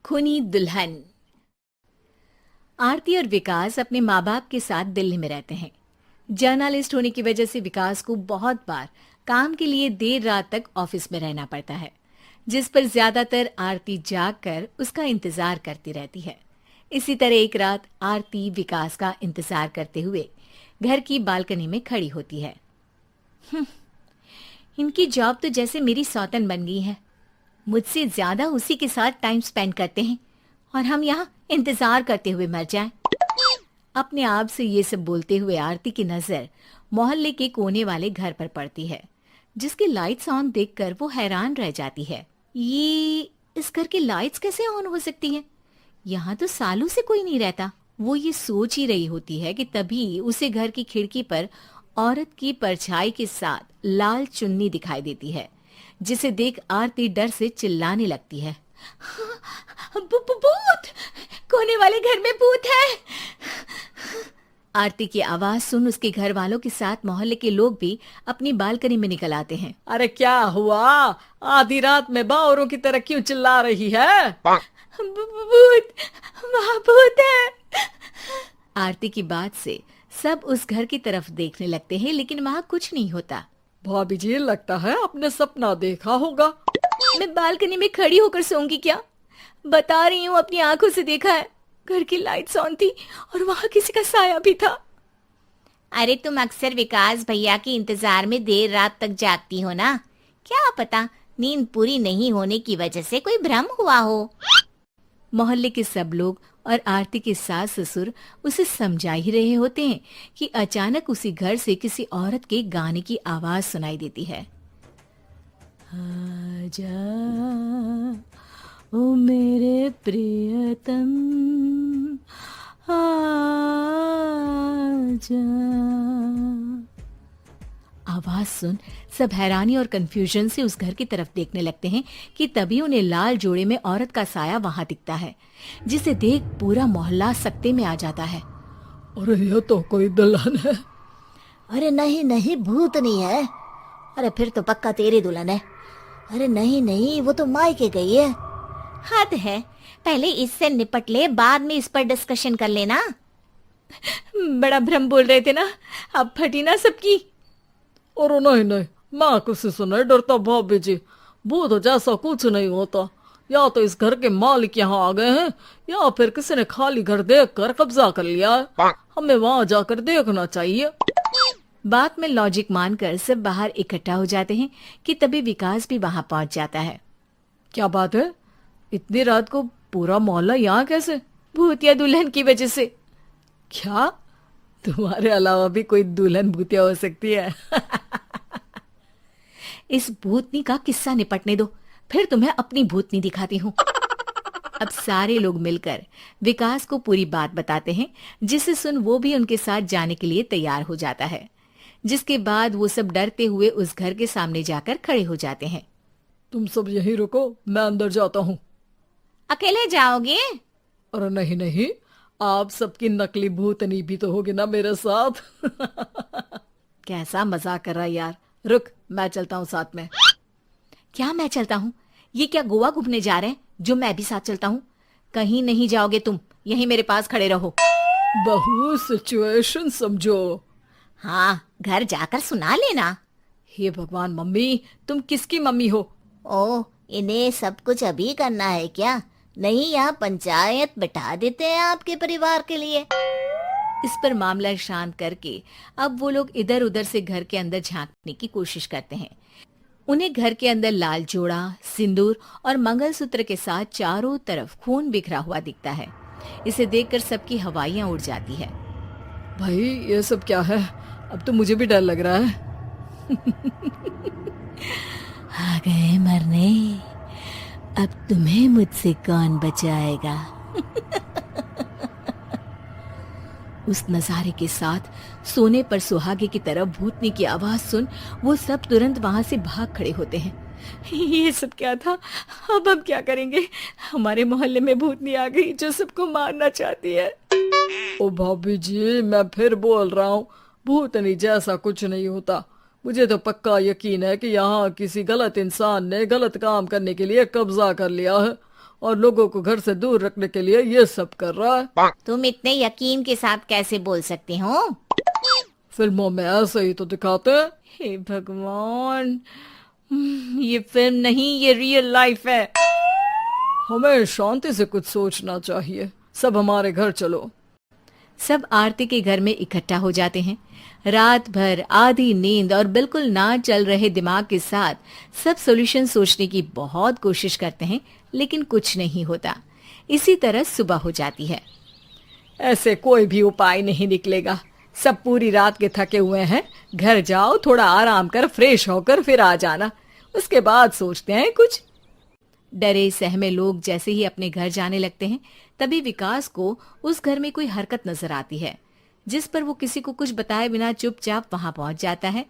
खूनी दुल्हन। आरती और विकास अपने माँ बाप के साथ दिल्ली में रहते हैं। जर्नलिस्ट होने की वजह से विकास को बहुत बार काम के लिए देर रात तक ऑफिस में रहना पड़ता है, जिस पर ज्यादातर आरती जाग कर उसका इंतजार करती रहती है। इसी तरह एक रात आरती विकास का इंतजार करते हुए घर की बालकनी में खड़ी होती है। इनकी जॉब तो जैसे मेरी सौतन बन गई है। मुझसे ज्यादा उसी के साथ टाइम स्पेंड करते हैं और हम यहाँ इंतजार करते हुए मर जाएं। अपने आप से ये सब बोलते हुए आरती की नजर मोहल्ले के कोने वाले घर पर पड़ती है, जिसकी लाइट्स ऑन देखकर वो हैरान रह जाती है। ये इस घर की लाइट्स कैसे ऑन हो सकती हैं? यहाँ तो सालों से कोई नहीं रहता। वो ये सोच ही रही होती है कि तभी उसे घर की खिड़की पर औरत की परछाई के साथ लाल चुन्नी दिखाई देती है, जिसे देख आरती डर से चिल्लाने लगती है। भूत! कोने वाले घर में भूत है! आरती की आवाज सुन उसके घर वालों के साथ मोहल्ले के लोग भी अपनी बालकनी में निकल आते हैं। अरे क्या हुआ? आधी रात में बावरों की तरह क्यों चिल्ला रही है? भूत! वहाँ भूत है! आरती की बात से सब उस घर की तरफ देखने लगते हैं, लेकिन वहाँ कुछ नहीं होता। भाभी जी, लगता है आपने सपना देखा होगा। मैं बालकनी में खड़ी होकर सोऊंगी क्या? बता रही हूँ, अपनी आंखों से देखा है। घर की लाइट्स ऑन थी और वहाँ किसी का साया भी था। अरे तुम अक्सर विकास भैया के इंतजार में देर रात तक जागती हो ना, क्या पता नींद पूरी नहीं होने की वजह से कोई भ्रम हुआ हो। मोहल्ले के सब लोग और आरती के सास ससुर उसे समझा ही रहे होते हैं कि अचानक उसी घर से किसी औरत के गाने की आवाज सुनाई देती है। आजा ओ मेरे प्रियतम आजा। आवाज सुन सब हैरानी और कंफ्यूजन से उस घर की तरफ देखने लगते हैं कि तभी उन्हें लाल जोड़े में औरत का साया वहां दिखता है, जिसे देख पूरा मोहल्ला सकते में आ जाता है। अरे ये तो कोई दुल्हन है। अरे नहीं नहीं, भूत नहीं है। अरे फिर तो पक्का तेरी दुल्हन है। अरे नहीं नहीं, वो तो मायके गई है। हद है, पहले इससे निपट ले, बाद में इस पर डिस्कशन कर लेना। बड़ा भ्रम बोल रहे थे ना, अब फटी ना सबकी। और नहीं नहीं, मैं किसी से नहीं डरता भाभी जी। भूत जैसा कुछ नहीं होता। या तो इस घर के मालिक यहाँ आ गए हैं, या फिर किसी ने खाली घर देख कर कब्जा कर लिया है। हमें वहाँ जाकर देखना चाहिए। बात में लॉजिक मानकर सब बाहर इकट्ठा हो जाते हैं कि तभी विकास भी वहां पहुंच जाता है। क्या बात है? इतनी रात को पूरा मोहल्ला यहाँ कैसे? भूतिया दुल्हन की वजह से। क्या तुम्हारे अलावा भी कोई दुल्हन भूतिया हो सकती है? इस भूतनी का किस्सा निपटने दो, फिर तुम्हें अपनी भूतनी दिखाती हूँ। अब सारे लोग मिलकर विकास को पूरी बात बताते हैं, जिसे सुन वो भी उनके साथ जाने के लिए तैयार हो जाता है। जिसके बाद वो सब डरते हुए उस घर के सामने जाकर खड़े हो जाते हैं। तुम सब यहीं रुको, मैं अंदर जाता हूँ। अकेले जाओगे? अरे नहीं नहीं, आप सबकी नकली भूतनी भी तो होगी ना मेरे साथ। कैसा मजाक कर रहा है यार। रुक, मैं चलता हूँ साथ में। क्या मैं चलता हूँ? ये क्या गोवा घूमने जा रहे हैं जो मैं भी साथ चलता हूँ? कहीं नहीं जाओगे तुम, यहीं मेरे पास खड़े रहो। बहू, सिचुएशन समझो। हाँ, घर जाकर सुना लेना। हे भगवान, मम्मी तुम किसकी मम्मी हो? ओ, इन्हें सब कुछ अभी करना है क्या? नहीं, यहाँ पंचायत बिठा देते हैं आपके परिवार के लिए। इस पर मामला शांत करके अब वो लोग इधर उधर से घर के अंदर झांकने की कोशिश करते हैं। उन्हें घर के अंदर लाल जोड़ा, सिंदूर और मंगलसूत्र के साथ चारों तरफ खून बिखरा हुआ दिखता है। इसे देखकर सबकी हवाइयां उड़ जाती है। भाई ये सब क्या है? अब तो मुझे भी डर लग रहा है। आ गए मरने, अब तुम्हें मुझसे कौन बचाएगा? उस नजारे के साथ सोने पर सुहागे की तरफ भूतनी की आवाज सुन वो सब तुरंत वहां से भाग खड़े होते हैं। ये सब क्या था? अब हम क्या करेंगे? हमारे मोहल्ले में भूतनी आ गई जो सबको मारना चाहती है। ओ भाभी जी, मैं फिर बोल रहा हूँ, भूतनी जैसा कुछ नहीं होता। मुझे तो पक्का यकीन है कि यहाँ किसी गलत इंसान ने गलत काम करने के लिए कब्जा कर लिया है और लोगों को घर से दूर रखने के लिए ये सब कर रहा है। तुम इतने यकीन के साथ कैसे बोल सकते हो? फिल्मों में ऐसे ही तो दिखाते हैं। हे भगवान, ये फिल्म नहीं, ये रियल लाइफ है। हमें शांति से कुछ सोचना चाहिए। सब हमारे घर चलो। सब आरती के घर में इकट्ठा हो जाते हैं। रात भर आधी नींद और बिल्कुल ना चल रहे दिमाग के साथ सब सॉल्यूशन सोचने की बहुत कोशिश करते हैं, लेकिन कुछ नहीं होता। इसी तरह सुबह हो जाती है। ऐसे कोई भी उपाय नहीं निकलेगा। सब पूरी रात के थके हुए हैं। घर जाओ, थोड़ा आराम कर, फ्रेश होकर फिर आ जाना, उसके बाद सोचते हैं कुछ। डरे सहमे लोग जैसे ही अपने घर जाने लगते हैं, तभी विकास को उस घर में कोई हरकत नजर आती है, जिस पर वो किसी को कुछ बताए बिना चुपचाप वहां पहुंच जाता है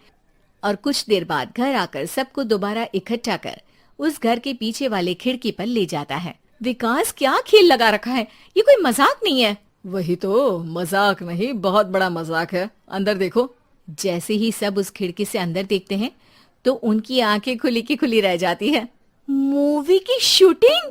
और कुछ देर बाद घर आकर सबको दोबारा इकट्ठा कर उस घर के पीछे वाले खिड़की पर ले जाता है। विकास, क्या खेल लगा रखा है? ये कोई मजाक नहीं है। वही तो, मजाक नहीं, बहुत बड़ा मजाक है। अंदर देखो। जैसे ही सब उस खिड़की से अंदर देखते हैं तो उनकी आंखें खुली की खुली रह जाती है। मूवी की शूटिंग!